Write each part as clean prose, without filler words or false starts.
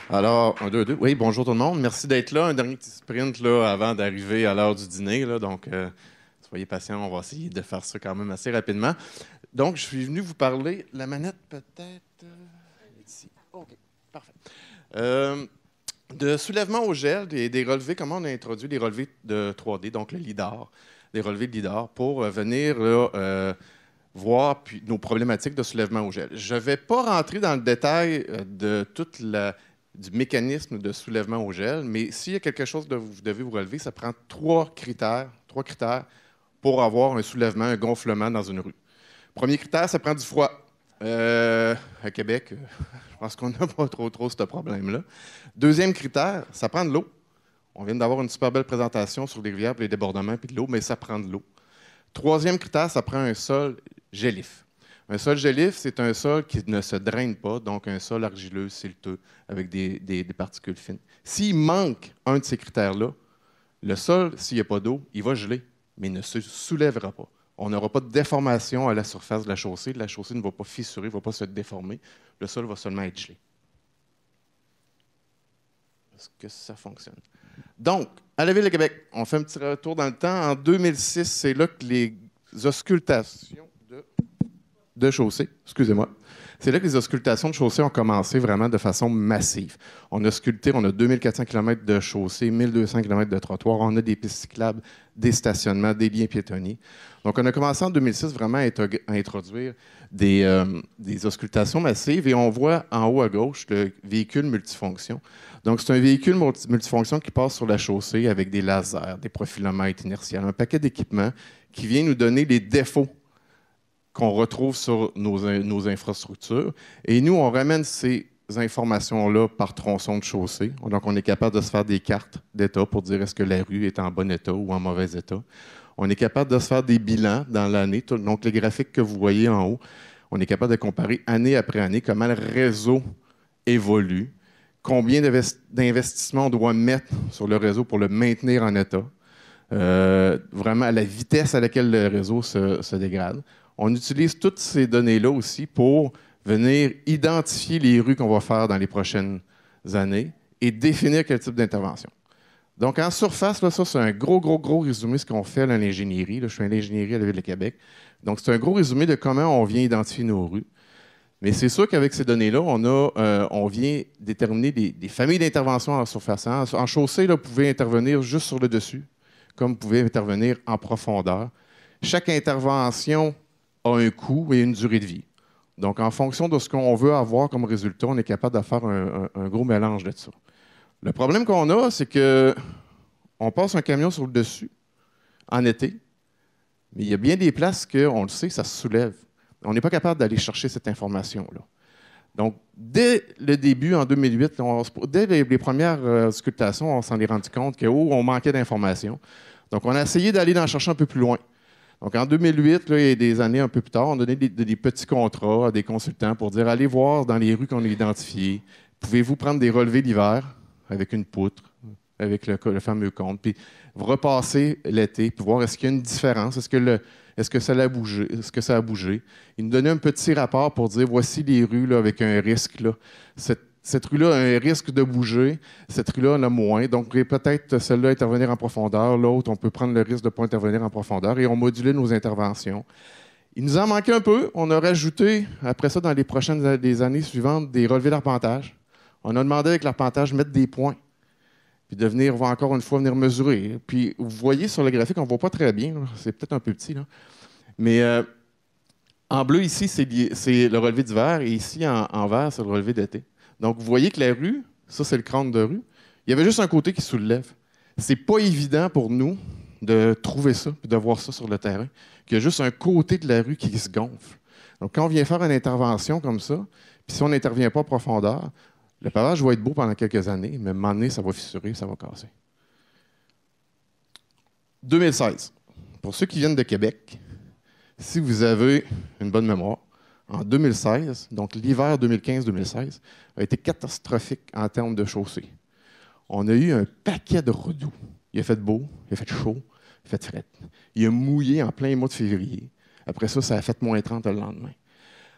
Alors, 1, 2, 2. Oui, bonjour tout le monde. Merci d'être là. Un dernier petit sprint là, avant d'arriver à l'heure du dîner. Là, donc, soyez patients, on va essayer de faire ça quand même assez rapidement. Donc, je suis venu vous parler. La manette, peut-être. Ici. OK, parfait. De soulèvement au gel et des relevés, comment on a introduit les relevés de 3D, donc le LIDAR, des relevés de LIDAR, pour venir là, voir puis, nos problématiques de soulèvement au gel. Je ne vais pas rentrer dans le détail du mécanisme de soulèvement au gel, mais s'il y a quelque chose que vous devez vous relever, ça prend trois critères pour avoir un soulèvement, un gonflement dans une rue. Premier critère, ça prend du froid. À Québec, je pense qu'on n'a pas trop ce problème-là. Deuxième critère, ça prend de l'eau. On vient d'avoir une super belle présentation sur les rivières, les débordements puis de l'eau, mais ça prend de l'eau. Troisième critère, ça prend un sol gélif. Un sol gélif, c'est un sol qui ne se draine pas, donc un sol argileux, silteux, avec des particules fines. S'il manque un de ces critères-là, le sol, s'il n'y a pas d'eau, il va geler, mais il ne se soulèvera pas. On n'aura pas de déformation à la surface de la chaussée. La chaussée ne va pas fissurer, ne va pas se déformer. Le sol va seulement être gelé. Est-ce que ça fonctionne? Donc, à la Ville-de-Québec, on fait un petit retour dans le temps. En 2006, c'est là que les auscultations de chaussée, excusez-moi, c'est là que les auscultations de chaussée ont commencé vraiment de façon massive. On a ausculté, on a 2400 km de chaussée, 1200 km de trottoirs, on a des pistes cyclables, des stationnements, des liens piétonniers. Donc, on a commencé en 2006 vraiment à introduire des auscultations massives et on voit en haut à gauche le véhicule multifonction. Donc, c'est un véhicule multifonction qui passe sur la chaussée avec des lasers, des profilomètres inertiels, un paquet d'équipements qui vient nous donner les défauts qu'on retrouve sur nos infrastructures. Et nous, on ramène ces informations-là par tronçon de chaussée. Donc, on est capable de se faire des cartes d'état pour dire est-ce que la rue est en bon état ou en mauvais état. On est capable de se faire des bilans dans l'année. Donc, les graphiques que vous voyez en haut, on est capable de comparer année après année comment le réseau évolue, combien d'investissements on doit mettre sur le réseau pour le maintenir en état, vraiment à la vitesse à laquelle le réseau se dégrade. On utilise toutes ces données-là aussi pour venir identifier les rues qu'on va faire dans les prochaines années et définir quel type d'intervention. Donc, en surface, là, ça, c'est un gros résumé de ce qu'on fait à l'ingénierie. Je suis à l'ingénierie à la Ville-de-Québec. Donc, c'est un gros résumé de comment on vient identifier nos rues. Mais c'est sûr qu'avec ces données-là, on vient déterminer des familles d'interventions en surface. En chaussée, là, vous pouvez intervenir juste sur le dessus, comme vous pouvez intervenir en profondeur. Chaque intervention a un coût et une durée de vie. Donc, en fonction de ce qu'on veut avoir comme résultat, on est capable de faire un gros mélange de ça. Le problème qu'on a, c'est qu'on passe un camion sur le dessus en été, mais il y a bien des places qu'on le sait, ça se soulève. On n'est pas capable d'aller chercher cette information-là. Donc, dès le début, en 2008, dès les premières auscultations, on s'en est rendu compte qu'on manquait d'informations. Donc, on a essayé d'aller en chercher un peu plus loin. Donc, en 2008, là, et des années un peu plus tard, on donnait des petits contrats à des consultants pour dire allez voir dans les rues qu'on a identifiées, pouvez-vous prendre des relevés l'hiver avec une poutre, avec le fameux compte, puis repasser l'été, puis voir est-ce qu'il y a une différence, est-ce que ça a bougé, est-ce que ça a bougé. Ils nous donnaient un petit rapport pour dire voici les rues là, avec un risque. Là. Cette rue-là a un risque de bouger, cette rue-là en a moins. Donc, peut-être celle-là intervenir en profondeur, l'autre, on peut prendre le risque de ne pas intervenir en profondeur et on modulait nos interventions. Il nous en manquait un peu. On a rajouté, après ça, dans les années suivantes, des relevés d'arpentage. On a demandé avec l'arpentage de mettre des points, puis de venir, encore une fois, venir mesurer. Puis, vous voyez sur le graphique, on ne voit pas très bien. C'est peut-être un peu petit, là. Mais en bleu, ici, c'est le relevé d'hiver et ici, en vert, c'est le relevé d'été. Donc, vous voyez que la rue, ça, c'est le crâne de rue. Il y avait juste un côté qui soulève. C'est pas évident pour nous de trouver ça et de voir ça sur le terrain, qu'il y a juste un côté de la rue qui se gonfle. Donc, quand on vient faire une intervention comme ça, puis si on n'intervient pas en profondeur, le pavage va être beau pendant quelques années, mais à un moment donné, ça va fissurer, ça va casser. 2016. Pour ceux qui viennent de Québec, si vous avez une bonne mémoire, en 2016, donc l'hiver 2015-2016, a été catastrophique en termes de chaussée. On a eu un paquet de redoux. Il a fait beau, il a fait chaud, il a fait fret. Il a mouillé en plein mois de février. Après ça, ça a fait -30 le lendemain.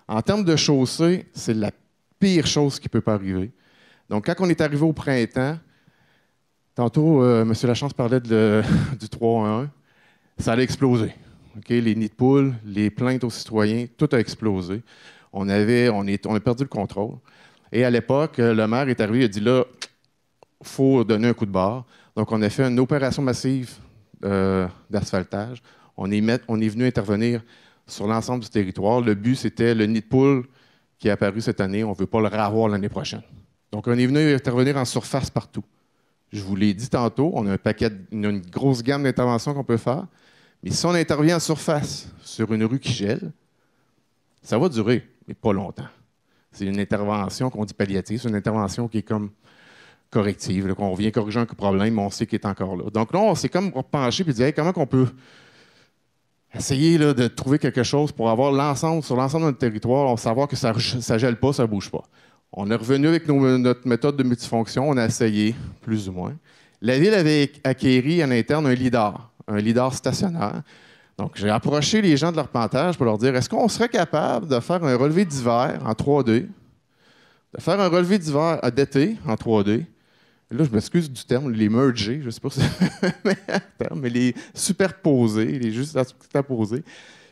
En termes de chaussée, c'est la pire chose qui peut pas arriver. Donc, quand on est arrivé au printemps, tantôt, M. Lachance parlait du 3-1, ça allait exploser. Okay? Les nids de poules, les plaintes aux citoyens, tout a explosé. On a perdu le contrôle. Et à l'époque, le maire est arrivé, il a dit là, il faut donner un coup de barre. Donc, on a fait une opération massive d'asphaltage. On est venu intervenir sur l'ensemble du territoire. Le but, c'était le nid de poule qui est apparu cette année. On ne veut pas le revoir l'année prochaine. Donc, on est venu intervenir en surface partout. Je vous l'ai dit tantôt, on a une grosse gamme d'interventions qu'on peut faire. Mais si on intervient en surface sur une rue qui gèle, ça va durer, mais pas longtemps. C'est une intervention qu'on dit palliative, c'est une intervention qui est comme corrective, là, qu'on vient corriger un problème, mais on sait qu'il est encore là. Donc là, on s'est comme penché et dit hey, comment on peut essayer là, de trouver quelque chose pour avoir sur l'ensemble de notre territoire, savoir que ça ne gèle pas, ça ne bouge pas. On est revenu avec notre méthode de multifonction, on a essayé, plus ou moins. La ville avait acquéri en interne un lidar stationnaire. Donc, j'ai approché les gens de l'arpentage pour leur dire est-ce qu'on serait capable de faire un relevé d'hiver en 3D, de faire un relevé d'hiver d'été en 3D, et là, je m'excuse du terme, les merger, je ne sais pas si c'est un terme, mais les superposer, les juste à poser,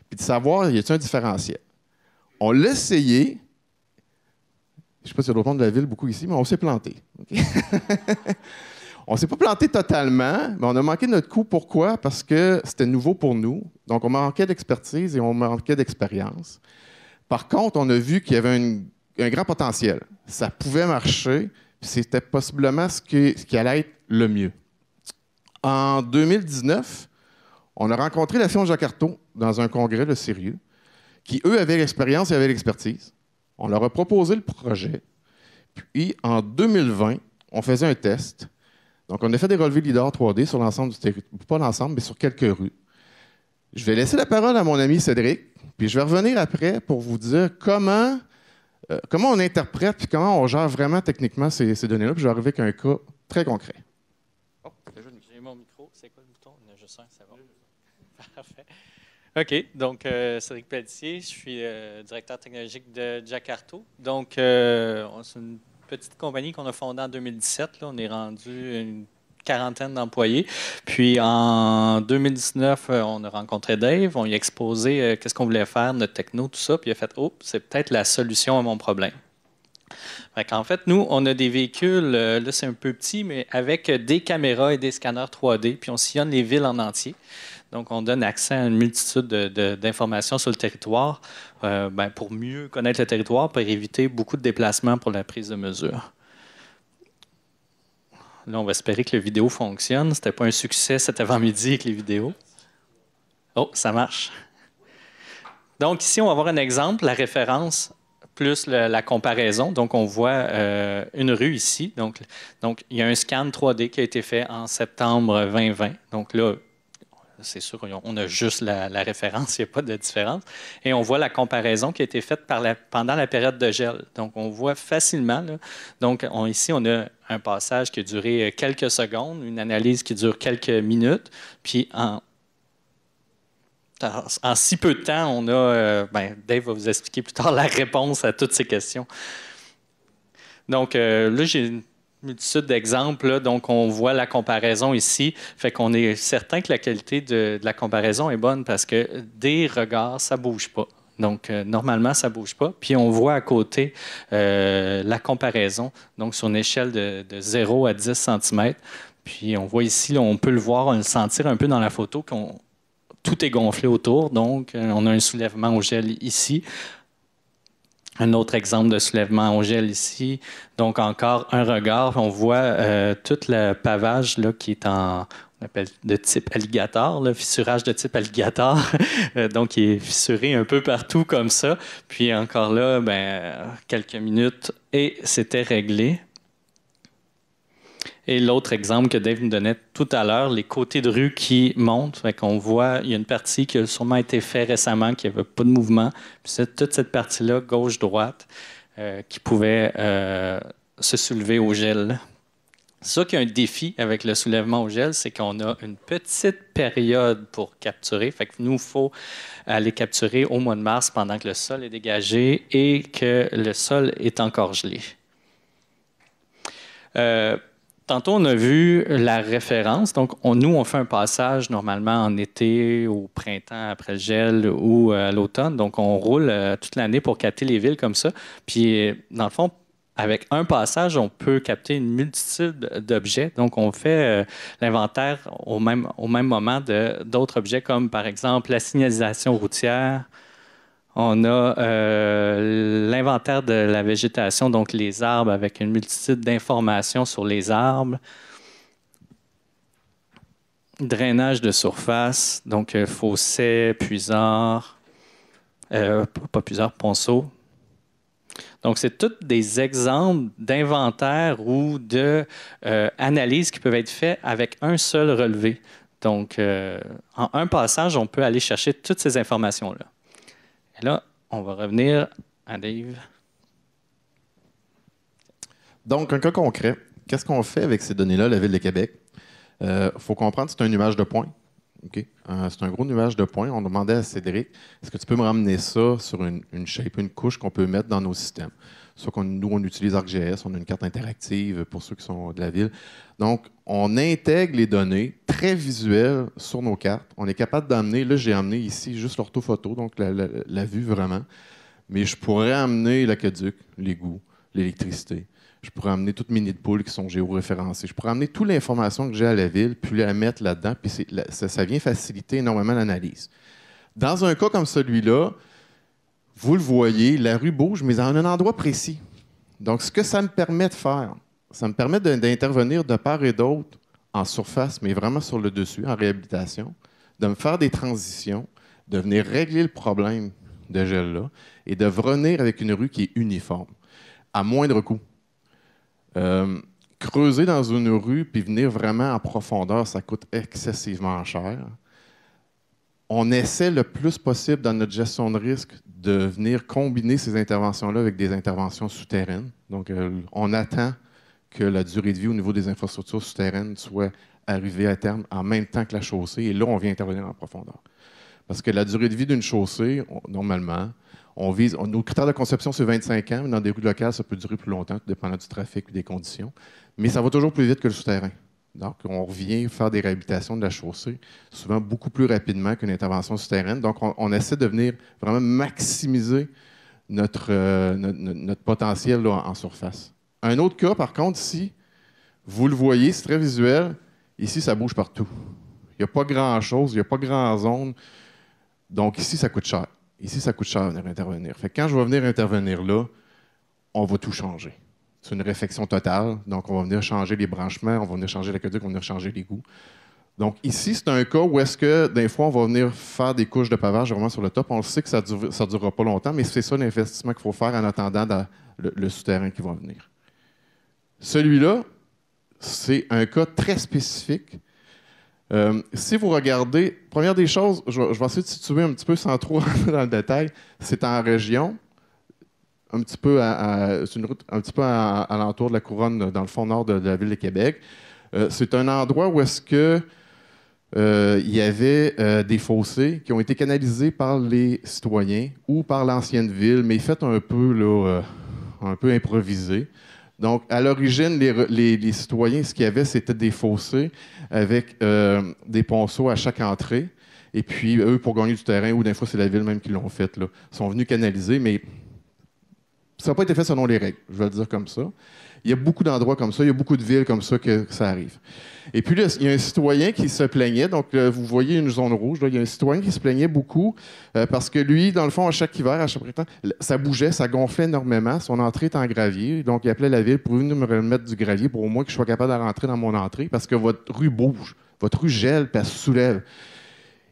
puis de savoir, y a-t-il un différentiel? On l'a essayé. Je ne sais pas s'il y a d'autres monde de la ville, beaucoup ici, mais on s'est planté. Okay? On ne s'est pas planté totalement, mais on a manqué notre coup. Pourquoi? Parce que c'était nouveau pour nous. Donc, on manquait d'expertise et on manquait d'expérience. Par contre, on a vu qu'il y avait un grand potentiel. Ça pouvait marcher, puis c'était possiblement ce qui allait être le mieux. En 2019, on a rencontré la Fondation Jacques Arthaud dans un congrès de sérieux, qui, eux, avaient l'expérience et avaient l'expertise. On leur a proposé le projet. Puis, en 2020, on faisait un test. Donc, on a fait des relevés lidar 3D sur l'ensemble du territoire. Pas l'ensemble, mais sur quelques rues. Je vais laisser la parole à mon ami Cédric, puis je vais revenir après pour vous dire comment on interprète et comment on gère vraiment techniquement ces données-là. Puis je vais arriver avec un cas très concret. Oh, j'ai mon micro. C'est quoi le bouton? Il y en a juste un, c'est bon. Parfait. OK. Donc, Cédric Pelletier, je suis directeur technologique de Jacques Arthaud. Donc, c'est une petite compagnie qu'on a fondée en 2017. Là, on est rendu une quarantaine d'employés. Puis en 2019, on a rencontré Dave, on lui a exposé qu'est-ce qu'on voulait faire, notre techno, tout ça, puis il a fait « Oh, c'est peut-être la solution à mon problème ». En fait, nous, on a des véhicules, là c'est un peu petit, mais avec des caméras et des scanners 3D, puis on sillonne les villes en entier. Donc, on donne accès à une multitude d'informations sur le territoire pour mieux connaître le territoire, pour éviter beaucoup de déplacements pour la prise de mesure. Là, on va espérer que la vidéo fonctionne. Ce n'était pas un succès cet avant-midi avec les vidéos. Oh, ça marche. Donc, ici, on va avoir un exemple, la référence plus la comparaison. Donc, on voit une rue ici. Donc, il y a un scan 3D qui a été fait en septembre 2020. Donc là, c'est sûr, on a juste la référence, il n'y a pas de différence. Et on voit la comparaison qui a été faite pendant la période de gel. Donc, on voit facilement. Là. Donc, ici, on a un passage qui a duré quelques secondes, une analyse qui dure quelques minutes. Puis, en si peu de temps, on a... Dave va vous expliquer plus tard la réponse à toutes ces questions. Donc, là, j'ai une multitude d'exemples. Là. Donc, on voit la comparaison ici. Fait qu'on est certain que la qualité de la comparaison est bonne parce que des regards, ça ne bouge pas. Donc, normalement, ça ne bouge pas. Puis, on voit à côté la comparaison, donc sur une échelle de 0 à 10 cm. Puis, on voit ici, là, on peut le voir, on le sentir un peu dans la photo, tout est gonflé autour. Donc, on a un soulèvement au gel ici. Un autre exemple de soulèvement au gel ici. Donc, encore un regard. On voit tout le pavage là, qui est on appelle de type alligator, le fissurage de type alligator. Donc, il est fissuré un peu partout comme ça. Puis encore là, quelques minutes et c'était réglé. Et l'autre exemple que Dave nous donnait tout à l'heure, les côtés de rue qui montent. Fait qu'on voit, il y a une partie qui a sûrement été faite récemment, qui n'avait pas de mouvement. Puis c'est toute cette partie-là, gauche-droite, qui pouvait se soulever au gel. C'est ça qui est un défi avec le soulèvement au gel, c'est qu'on a une petite période pour capturer. Fait que nous, il faut aller capturer au mois de mars pendant que le sol est dégagé et que le sol est encore gelé. Tantôt, on a vu la référence. Donc, nous, on fait un passage normalement en été, au printemps, après le gel ou à l'automne. Donc, on roule toute l'année pour capter les villes comme ça. Puis, dans le fond, avec un passage, on peut capter une multitude d'objets. Donc, on fait l'inventaire au même moment d'autres objets, comme par exemple la signalisation routière. On a l'inventaire de la végétation, donc les arbres, avec une multitude d'informations sur les arbres. Drainage de surface, donc fossés, puisards, pas puisards, ponceaux. Donc, c'est tous des exemples d'inventaire ou d'analyse qui peuvent être faits avec un seul relevé. Donc, en un passage, on peut aller chercher toutes ces informations-là. Et là, on va revenir à Dave. Donc, un cas concret, qu'est-ce qu'on fait avec ces données-là, la Ville de Québec? Il faut comprendre que c'est un nuage de points. Okay? C'est un gros nuage de points. On demandait à Cédric, est-ce que tu peux me ramener ça sur une shape, une couche qu'on peut mettre dans nos systèmes? Soit nous, on utilise ArcGIS, on a une carte interactive pour ceux qui sont de la ville. Donc, on intègre les données très visuelles sur nos cartes. On est capable d'amener, là, j'ai amené ici juste l'orthophoto, donc la vue vraiment. Mais je pourrais amener l'aqueduc, l'égout, l'électricité. Je pourrais amener toutes mes nids de poules qui sont géoréférencées. Je pourrais amener toute l'information que j'ai à la ville, puis la mettre là-dedans, puis ça vient faciliter énormément l'analyse. Dans un cas comme celui-là, vous le voyez, la rue bouge, mais en un endroit précis. Donc, ce que ça me permet de faire, ça me permet d'intervenir de part et d'autre en surface, mais vraiment sur le dessus, en réhabilitation, de me faire des transitions, de venir régler le problème de gel-là et de revenir avec une rue qui est uniforme, à moindre coût. Creuser dans une rue puis venir vraiment en profondeur, ça coûte excessivement cher. On essaie le plus possible dans notre gestion de risque de venir combiner ces interventions-là avec des interventions souterraines. Donc, on attend que la durée de vie au niveau des infrastructures souterraines soit arrivée à terme en même temps que la chaussée. Et là, on vient intervenir en profondeur. Parce que la durée de vie d'une chaussée, normalement, nos critères de conception, c'est 25 ans, mais dans des rues locales, ça peut durer plus longtemps, tout dépendant du trafic et des conditions. Mais ça va toujours plus vite que le souterrain. Donc, on revient faire des réhabilitations de la chaussée, souvent beaucoup plus rapidement qu'une intervention souterraine. Donc, on essaie de venir vraiment maximiser notre potentiel là, en surface. Un autre cas, par contre, ici, vous le voyez, c'est très visuel. Ici, ça bouge partout. Il n'y a pas grand-chose, il n'y a pas grand zone. Donc, ici, ça coûte cher. Ici, ça coûte cher de venir intervenir. Fait que quand je vais venir intervenir là, on va tout changer. C'est une réfection totale. Donc, on va venir changer les branchements, on va venir changer l'aqueduc, on va venir changer l'égout. Donc, ici, c'est un cas où est-ce que, des fois, on va venir faire des couches de pavage vraiment sur le top. On le sait que ça ne durera pas longtemps, mais c'est ça l'investissement qu'il faut faire en attendant le souterrain qui va venir. Celui-là, c'est un cas très spécifique. Si vous regardez, première des choses, je vais essayer de situer un petit peu sans trop rentrer dans le détail, c'est en région, un petit peu c'est une route un petit peu à l'entour de la couronne, dans le fond nord de la ville de Québec. C'est un endroit où est-ce que il y avait des fossés qui ont été canalisés par les citoyens ou par l'ancienne ville, mais faits un peu improvisés. Donc, à l'origine, les citoyens, ce qu'il y avait, c'était des fossés avec des ponceaux à chaque entrée. Et puis, eux, pour gagner du terrain, ou des fois, c'est la ville même qui l'ont fait, là, sont venus canaliser, mais ça n'a pas été fait selon les règles, je vais le dire comme ça. Il y a beaucoup d'endroits comme ça, il y a beaucoup de villes comme ça que ça arrive. Et puis, là, il y a un citoyen qui se plaignait. Donc, vous voyez une zone rouge. Là, il y a un citoyen qui se plaignait beaucoup parce que lui, dans le fond, à chaque hiver, à chaque printemps, ça bougeait, ça gonflait énormément. Son entrée est en gravier. Donc, il appelait la ville pour venir me remettre du gravier pour au moins que je sois capable de rentrer dans mon entrée parce que votre rue bouge. Votre rue gèle puis elle se soulève.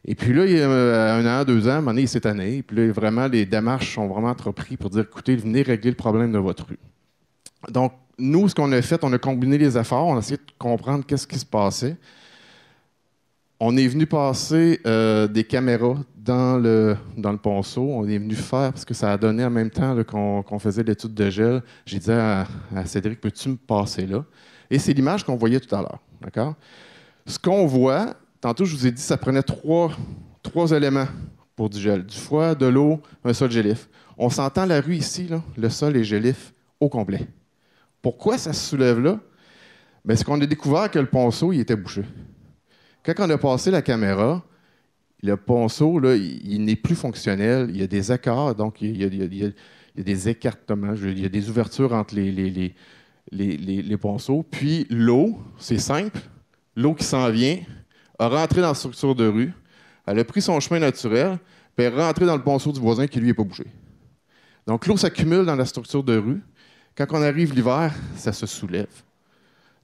Et puis là, il y a 1 an, 2 ans, à un moment donné, il s'est tanné. Puis là, vraiment, les démarches sont vraiment entreprises pour dire, écoutez, venez régler le problème de votre rue. Donc, nous, ce qu'on a fait, on a combiné les efforts, on a essayé de comprendre qu'est-ce qui se passait. On est venu passer des caméras dans le ponceau. On est venu faire, parce que ça a donné en même temps là, qu'on faisait l'étude de gel. J'ai dit à Cédric, peux-tu me passer là? Et c'est l'image qu'on voyait tout à l'heure. D'accord? Ce qu'on voit, tantôt je vous ai dit, ça prenait trois éléments pour du gel. Du foie, de l'eau, un sol gélif. On s'entend la rue ici, là, le sol est gélif au complet. Pourquoi ça se soulève là? Bien, c'est qu'on a découvert que le ponceau, il était bouché. Quand on a passé la caméra, le ponceau, là, il n'est plus fonctionnel. Il y a des écarts, donc il y a des écartements, il y a des ouvertures entre les ponceaux. Puis l'eau, c'est simple. L'eau qui s'en vient a rentré dans la structure de rue. Elle a pris son chemin naturel, puis elle est rentrée dans le ponceau du voisin qui, lui, n'est pas bouché. Donc l'eau s'accumule dans la structure de rue. Quand on arrive l'hiver, ça se soulève.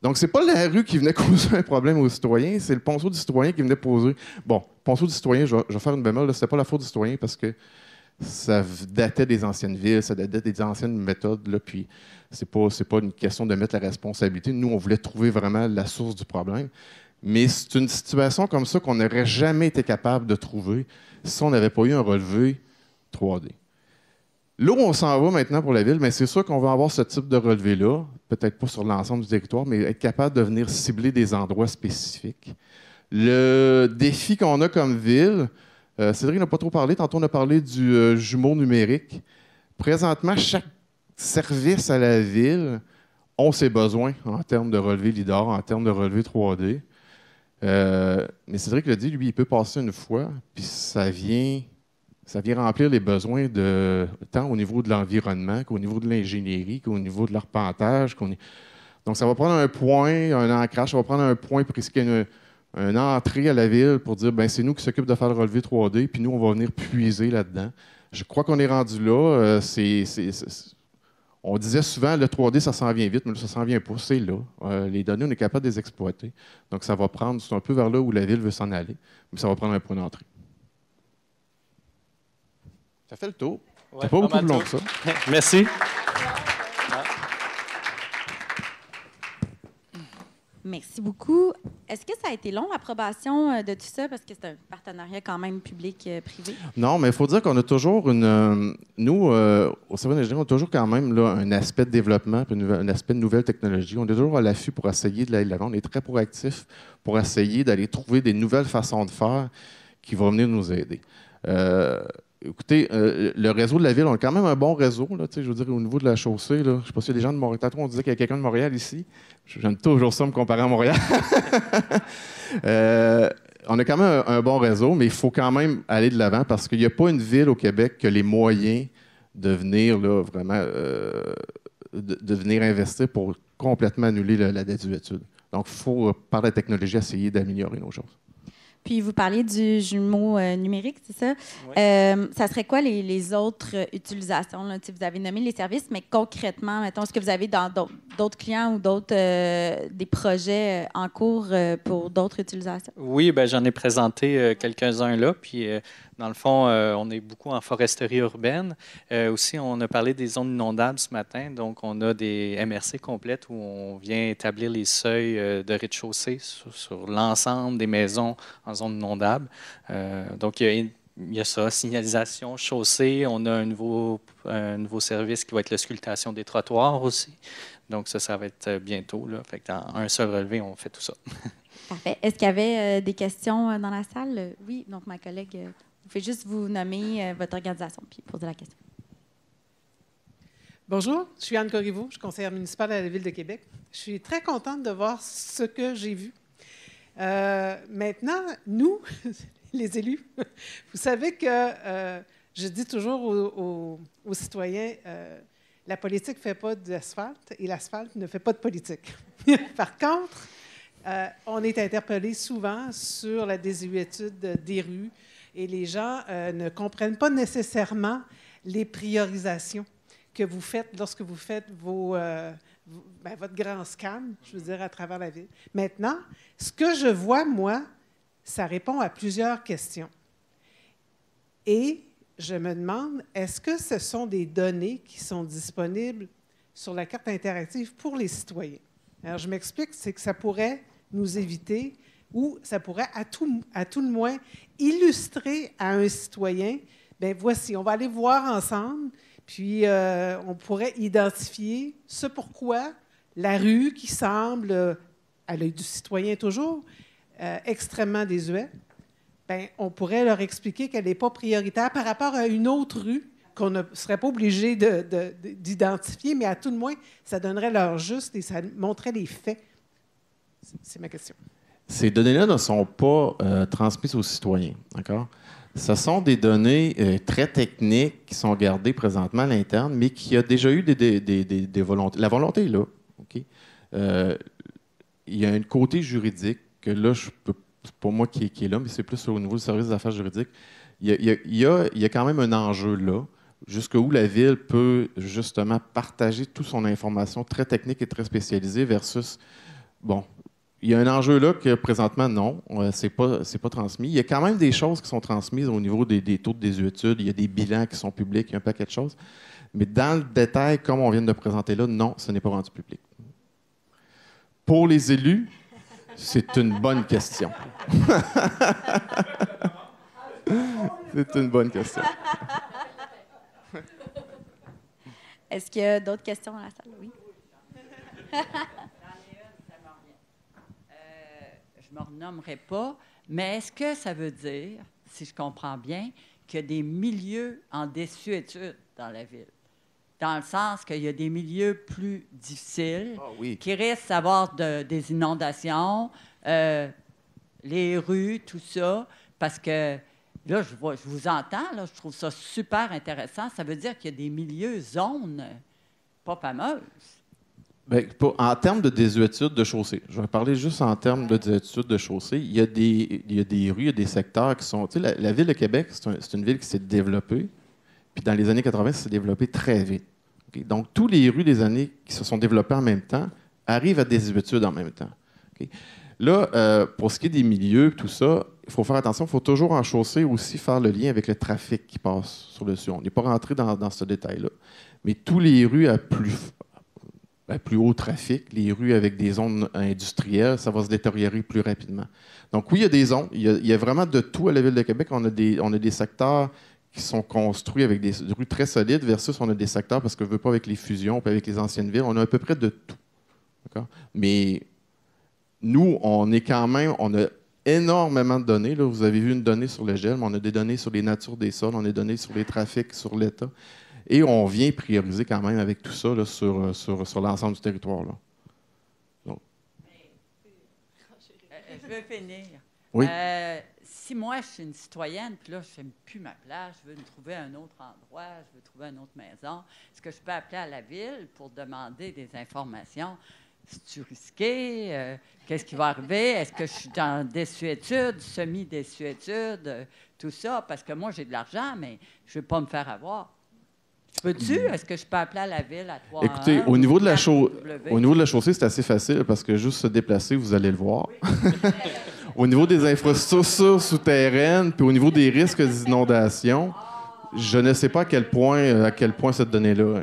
Donc, c'est pas la rue qui venait causer un problème aux citoyens, c'est le ponceau du citoyen qui venait poser. Bon, ponceau du citoyen, je vais faire une bémol, c'était pas la faute du citoyen parce que ça datait des anciennes villes, ça datait des anciennes méthodes, là, puis c'est pas une question de mettre la responsabilité. Nous, on voulait trouver vraiment la source du problème. Mais c'est une situation comme ça qu'on n'aurait jamais été capable de trouver si on n'avait pas eu un relevé 3D. Là où on s'en va maintenant pour la ville, mais c'est sûr qu'on va avoir ce type de relevé-là, peut-être pas sur l'ensemble du territoire, mais être capable de venir cibler des endroits spécifiques. Le défi qu'on a comme ville, Cédric n'a pas trop parlé, tantôt on a parlé du jumeau numérique. Présentement, chaque service à la ville a ses besoins en termes de relevé LIDAR, en termes de relevé 3D. Mais Cédric l'a dit, lui, il peut passer une fois, puis ça vient remplir les besoins tant au niveau de l'environnement qu'au niveau de l'ingénierie, qu'au niveau de l'arpentage. Donc, ça va prendre un point, un ancrage, ça va prendre un point pour risquer une entrée à la ville pour dire, ben c'est nous qui s'occupent de faire le relevé 3D, puis nous, on va venir puiser là-dedans. Je crois qu'on est rendu là. On disait souvent, le 3D, ça s'en vient vite, mais là, ça s'en vient pas. C'est là. Les données, on est capable de les exploiter. Donc, ça va prendre, c'est un peu vers là où la ville veut s'en aller, mais ça va prendre un point d'entrée. Ça fait le tour. Ouais, c'est pas beaucoup plus long que ça. Merci. Merci beaucoup. Est-ce que ça a été long, l'approbation de tout ça? Parce que c'est un partenariat quand même public-privé. Non, mais il faut dire qu'on a toujours nous, au Cerveau d'ingénierie, on a toujours quand même là, un aspect de développement, un aspect de nouvelles technologies. On est toujours à l'affût pour essayer de l'aller de l'avant. On est très proactif pour essayer d'aller trouver des nouvelles façons de faire qui vont venir nous aider. Écoutez, le réseau de la ville, on a quand même un bon réseau. Là, je veux dire, au niveau de la chaussée, là, je ne sais pas s'il y a des gens de Montréal. Tantôt, on disait qu'il y a quelqu'un de Montréal ici. J'aime toujours ça me comparer à Montréal. On a quand même un bon réseau, mais il faut quand même aller de l'avant parce qu'il n'y a pas une ville au Québec qui a les moyens de venir là, vraiment de venir investir pour complètement annuler la désuétude. Donc, il faut, par la technologie, essayer d'améliorer nos choses. Puis, vous parliez du jumeau numérique, c'est ça? Oui. Ça serait quoi les autres utilisations? Là? Vous avez nommé les services, mais concrètement, mettons, est-ce que vous avez dans d'autres clients ou d'autres des projets en cours pour d'autres utilisations? Oui, ben, j'en ai présenté quelques-uns là. Puis, dans le fond, on est beaucoup en foresterie urbaine. Aussi, on a parlé des zones inondables ce matin. Donc, on a des MRC complètes où on vient établir les seuils de rez-de-chaussée sur l'ensemble des maisons en zone inondable. Donc, il y a ça, signalisation, chaussée. On a un nouveau service qui va être l'auscultation des trottoirs aussi. Donc, ça va être bientôt. Là. Fait que dans un seul relevé, on fait tout ça. Parfait. Est-ce qu'il y avait des questions dans la salle? Oui, donc ma collègue, vous pouvez juste vous nommer votre organisation puis poser la question. Bonjour, je suis Anne Corriveau, je suis conseillère municipale à la Ville de Québec. Je suis très contente de voir ce que j'ai vu. Maintenant, nous, les élus, vous savez que je dis toujours aux citoyens, la politique ne fait pas d'asphalte et l'asphalte ne fait pas de politique. Par contre, on est interpellé souvent sur la désuétude des rues et les gens ne comprennent pas nécessairement les priorisations que vous faites lorsque vous faites votre grand scan, je veux dire, à travers la ville. Maintenant, ce que je vois, moi, ça répond à plusieurs questions. Et je me demande, est-ce que ce sont des données qui sont disponibles sur la carte interactive pour les citoyens? Alors, je m'explique, c'est que ça pourrait nous éviter où ça pourrait, à tout le moins, illustrer à un citoyen, bien, voici, on va aller voir ensemble, puis on pourrait identifier ce pourquoi la rue qui semble, à l'œil du citoyen toujours, extrêmement désuète, bien, on pourrait leur expliquer qu'elle n'est pas prioritaire par rapport à une autre rue qu'on ne serait pas obligé d'identifier, mais à tout le moins, ça donnerait l'heure juste et ça montrerait les faits. C'est ma question. Ces données-là ne sont pas transmises aux citoyens, d'accord? Ce sont des données très techniques qui sont gardées présentement à l'interne, mais qui a déjà eu des volontés. La volonté est là, OK? Il y a un côté juridique que là, c'est pas moi qui est là, mais c'est plus au niveau du service des affaires juridiques. Il y a quand même un enjeu là, jusqu'où la Ville peut justement partager toute son information très technique et très spécialisée versus, bon, il y a un enjeu là que présentement, non, c'est pas transmis. Il y a quand même des choses qui sont transmises au niveau des taux de désuétude, il y a des bilans qui sont publics, il y a un paquet de choses. Mais dans le détail, comme on vient de le présenter là, non, ce n'est pas rendu public. Pour les élus, c'est une bonne question. C'est une bonne question. Est-ce qu'il y a d'autres questions dans la salle? Oui. Je ne me renommerai pas, mais est-ce que ça veut dire, si je comprends bien, qu'il y a des milieux en désuétude dans la ville? Dans le sens qu'il y a des milieux plus difficiles, qui risquent d'avoir des inondations, les rues, tout ça, parce que là, je vous entends, là, je trouve ça super intéressant. Ça veut dire qu'il y a des milieux, zones pas fameuses. Bien, en termes de désuétude de chaussée, je vais parler juste en termes de désuétude de chaussée. Il y a des rues, il y a des secteurs qui sont... Tu sais, la Ville de Québec, c'est une ville qui s'est développée, puis dans les années 80, ça s'est développé très vite. Okay? Donc, tous les rues des années qui se sont développées en même temps arrivent à désuétude en même temps. Okay? Là, pour ce qui est des milieux, tout ça, il faut faire attention. Il faut toujours en chaussée aussi faire le lien avec le trafic qui passe sur le dessus. On n'est pas rentré dans ce détail-là. Mais tous les rues à plus haut trafic, les rues avec des zones industrielles, ça va se détériorer plus rapidement. Donc oui, il y a des zones. Il y a vraiment de tout à la Ville de Québec. On a des secteurs qui sont construits avec des rues très solides versus on a des secteurs, parce que je ne veux pas avec les fusions puis avec les anciennes villes, on a à peu près de tout. D'accord? Mais nous, on a énormément de données. Là. Vous avez vu une donnée sur le gel, mais on a des données sur les natures des sols, on a des données sur les trafics, sur l'État. Et on vient prioriser quand même avec tout ça là, sur l'ensemble du territoire. Là. Donc. Je veux finir. Oui. Si moi, je suis une citoyenne, puis là, je ne fais plus ma place, je veux me trouver un autre endroit, je veux trouver une autre maison, est-ce que je peux appeler à la Ville pour demander des informations? C'est-tu risqué? Qu'est-ce qui va arriver? Est-ce que je suis dans désuétude, semi-désuétude, tout ça? Parce que moi, j'ai de l'argent, mais je ne veux pas me faire avoir. Peux-tu? Est-ce que je peux appeler à la Ville à 3 Écoutez, au niveau de la chaussée, c'est assez facile parce que juste se déplacer, vous allez le voir. Au niveau des infrastructures souterraines, puis au niveau des risques d'inondation, je ne sais pas à quel point cette donnée-là...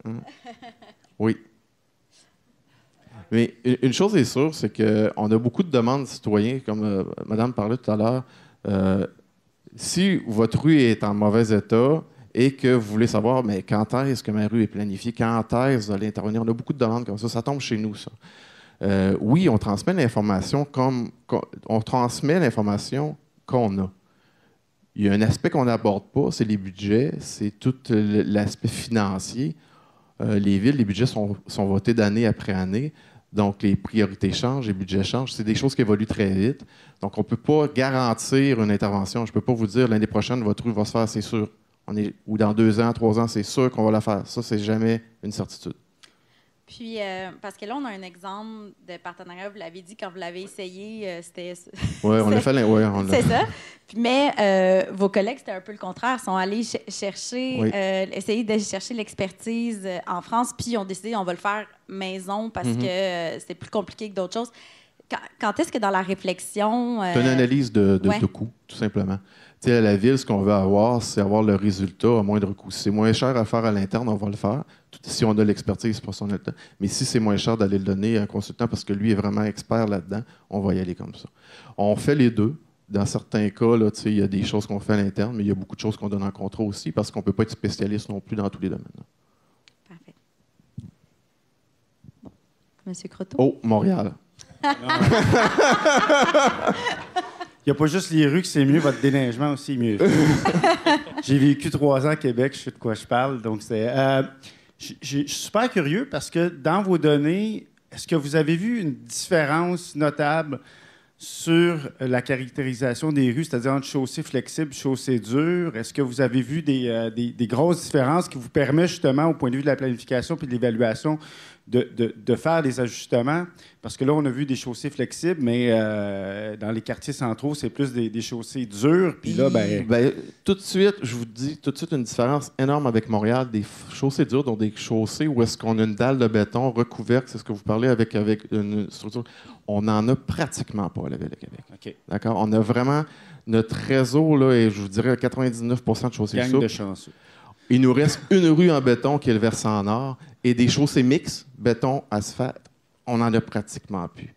Hein? Oui. Mais une chose est sûre, c'est qu'on a beaucoup de demandes citoyennes, comme Madame parlait tout à l'heure. Si votre rue est en mauvais état et que vous voulez savoir, mais quand est-ce que ma rue est planifiée, quand est-ce que vous allez intervenir, on a beaucoup de demandes comme ça. Ça tombe chez nous, ça. Oui, on transmet l'information qu'on a. Il y a un aspect qu'on n'aborde pas, c'est les budgets, c'est tout l'aspect financier. Les villes, les budgets sont votés d'année après année. Donc, les priorités changent, les budgets changent. C'est des choses qui évoluent très vite. Donc, on ne peut pas garantir une intervention. Je ne peux pas vous dire l'année prochaine, votre rue va se faire, c'est sûr. Ou dans 2 ans, 3 ans, c'est sûr qu'on va la faire. Ça, c'est jamais une certitude. Puis, parce que là, on a un exemple de partenariat, vous l'avez dit, quand vous l'avez essayé, c'était... Oui, on l'a fait. Ouais, c'est ça. Mais vos collègues, c'était un peu le contraire. Ils sont allés chercher, essayer de chercher l'expertise en France, puis ils ont décidé, on va le faire maison parce que c'était plus compliqué que d'autres choses. quand est-ce que dans la réflexion... C'est une analyse de Ouais. coût, tout simplement. Tu sais, à la ville, ce qu'on veut avoir, c'est avoir le résultat à moindre coût. Si c'est moins cher à faire à l'interne, on va le faire. Si on a l'expertise, pour son temps. Mais si c'est moins cher d'aller le donner à un consultant parce que lui est vraiment expert là-dedans, on va y aller comme ça. On fait les deux. Dans certains cas, là, tu sais, il y a des choses qu'on fait à l'interne, mais il y a beaucoup de choses qu'on donne en contrat aussi parce qu'on ne peut pas être spécialiste non plus dans tous les domaines. Parfait. Bon. Monsieur Croteau? Oh, Montréal. Il n'y a pas juste les rues que c'est mieux, votre déneigement aussi est mieux. J'ai vécu 3 ans à Québec, je sais de quoi je parle. Donc je suis super curieux parce que dans vos données, est-ce que vous avez vu une différence notable sur la caractérisation des rues, c'est-à-dire entre chaussées flexibles et chaussées dures? Est-ce que vous avez vu des grosses différences qui vous permettent justement, au point de vue de la planification et de l'évaluation, de faire des ajustements? Parce que là, on a vu des chaussées flexibles, mais dans les quartiers centraux, c'est plus des chaussées dures. Puis là, tout de suite, je vous dis tout de suite une différence énorme avec Montréal. Des chaussées dures, donc des chaussées où est-ce qu'on a une dalle de béton recouverte, c'est ce que vous parlez avec une structure. On n'en a pratiquement pas à la Ville de Québec. OK. D'accord? On a vraiment notre réseau, là, et je vous dirais 99% de chaussées Gang souples. de chanceux. Il nous reste une rue en béton qui est le versant nord et des chaussées mixtes, béton, asphalte. On n'en a pratiquement plus.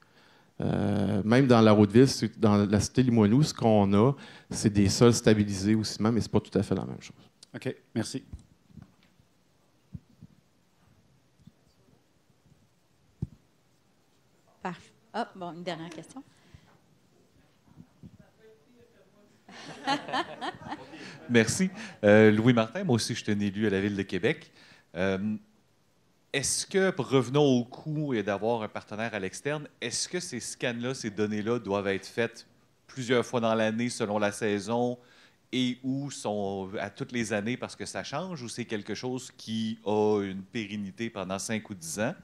Même dans la Haute-Ville, dans la cité Limoilou, ce qu'on a, c'est des sols stabilisés au ciment, mais ce n'est pas tout à fait la même chose. OK, merci. Parfait. Ah, bon, une dernière question. Merci. Louis Martin, moi aussi, je suis un élu à la Ville de Québec. Est-ce que, revenons au coût et d'avoir un partenaire à l'externe, est-ce que ces scans-là, ces données-là doivent être faites plusieurs fois dans l'année selon la saison et ou sont à toutes les années parce que ça change ou c'est quelque chose qui a une pérennité pendant 5 ou 10 ans?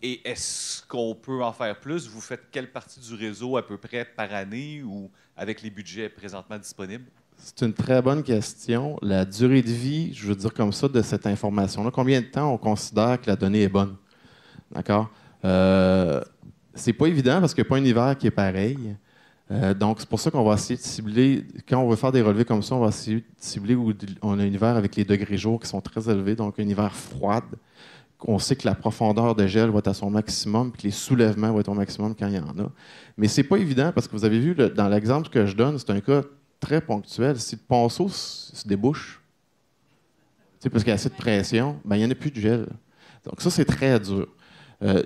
Et est-ce qu'on peut en faire plus? Vous faites quelle partie du réseau à peu près par année ou avec les budgets présentement disponibles? C'est une très bonne question. La durée de vie, je veux dire comme ça, de cette information-là, combien de temps on considère que la donnée est bonne? D'accord? C'est pas évident parce qu'il n'y a pas un hiver qui est pareil. Donc, c'est pour ça qu'on va essayer de cibler, quand on veut faire des relevés comme ça, on va essayer de cibler où on a un hiver avec les degrés jours qui sont très élevés, donc un hiver froid. On sait que la profondeur de gel va être à son maximum, puis que les soulèvements vont être au maximum quand il y en a. Mais c'est pas évident parce que vous avez vu, dans l'exemple que je donne, c'est un cas très ponctuel. Si le ponceau se débouche, parce qu'il y a assez de pression, ben, il n'y en a plus de gel. Donc ça, c'est très dur.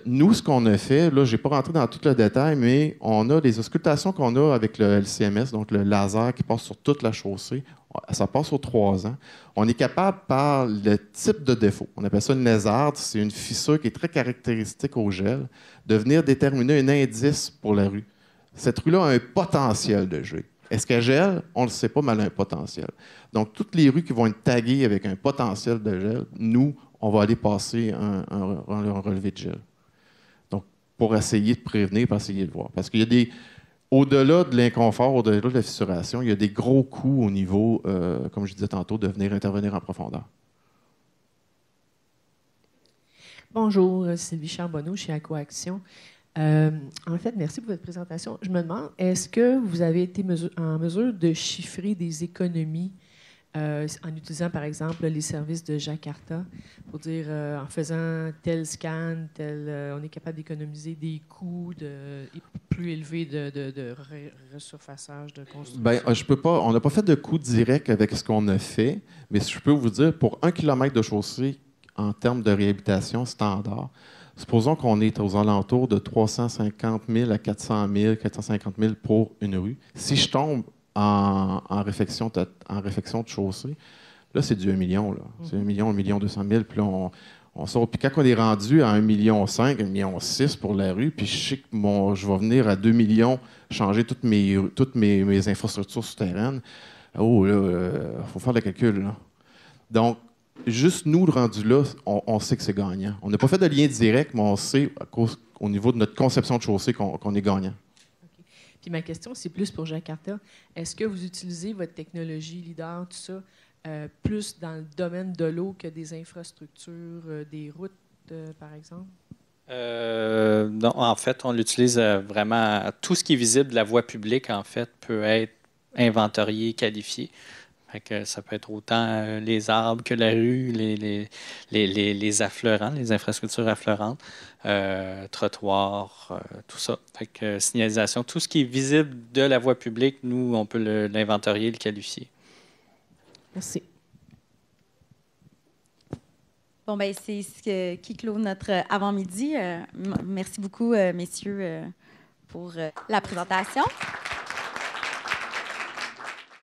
Nous, ce qu'on a fait, là, je n'ai pas rentré dans tout le détail, mais on a des auscultations qu'on a avec le LCMS, donc le laser qui passe sur toute la chaussée. Ça passe aux 3 ans. On est capable, par le type de défaut, on appelle ça une lézarde, c'est une fissure qui est très caractéristique au gel, de venir déterminer un indice pour la rue. Cette rue-là a un potentiel de gel. Est-ce qu'elle gèle? On ne le sait pas, mais elle a un potentiel. Donc, toutes les rues qui vont être taguées avec un potentiel de gel, nous, on va aller passer un relevé de gel. Donc, pour essayer de prévenir, pour essayer de voir. Parce qu'il y a des... Au-delà de l'inconfort, au-delà de la fissuration, il y a des gros coûts au niveau, comme je disais tantôt, de venir intervenir en profondeur. Bonjour, Sylvie Charbonneau, chez Aquaction. En fait, merci pour votre présentation. Je me demande, est-ce que vous avez été en mesure de chiffrer des économies en utilisant, par exemple, les services de Jakarta pour dire, en faisant tel scan, on est capable d'économiser des coûts plus élevés de resurfaçage, de construction? Bien, je peux pas. On n'a pas fait de coût direct avec ce qu'on a fait, mais je peux vous dire, pour 1 kilomètre de chaussée, en termes de réhabilitation standard, supposons qu'on est aux alentours de 350 000 à 400 000, 450 000 pour une rue. Si je tombe en réfection de chaussée, là, c'est du 1 million. Là. C'est 1 million, 1 million 200 000. Puis là, on sort. Puis quand on est rendu à 1,5 million, 1,6 million pour la rue, puis je sais que je vais venir à 2 millions changer toutes mes infrastructures souterraines, oh là, faut faire le calcul. Là. Donc, juste nous, le rendu là, on sait que c'est gagnant. On n'a pas fait de lien direct, mais on sait, au niveau de notre conception de chaussée, qu'on est gagnant. Okay. Puis ma question, c'est plus pour Jakarta. Est-ce que vous utilisez votre technologie LIDAR, tout ça, plus dans le domaine de l'eau que des infrastructures, des routes, par exemple? Non, en fait, on l'utilise vraiment. Tout ce qui est visible de la voie publique, en fait, peut être inventorié, qualifié. Fait que ça peut être autant les arbres que la rue, les affleurants, les infrastructures affleurantes, trottoirs, tout ça. Fait que signalisation, tout ce qui est visible de la voie publique, nous, on peut l'inventorier, le qualifier. Merci. Bon, ben c'est ce qui clôt notre avant-midi. Merci beaucoup, messieurs, pour la présentation.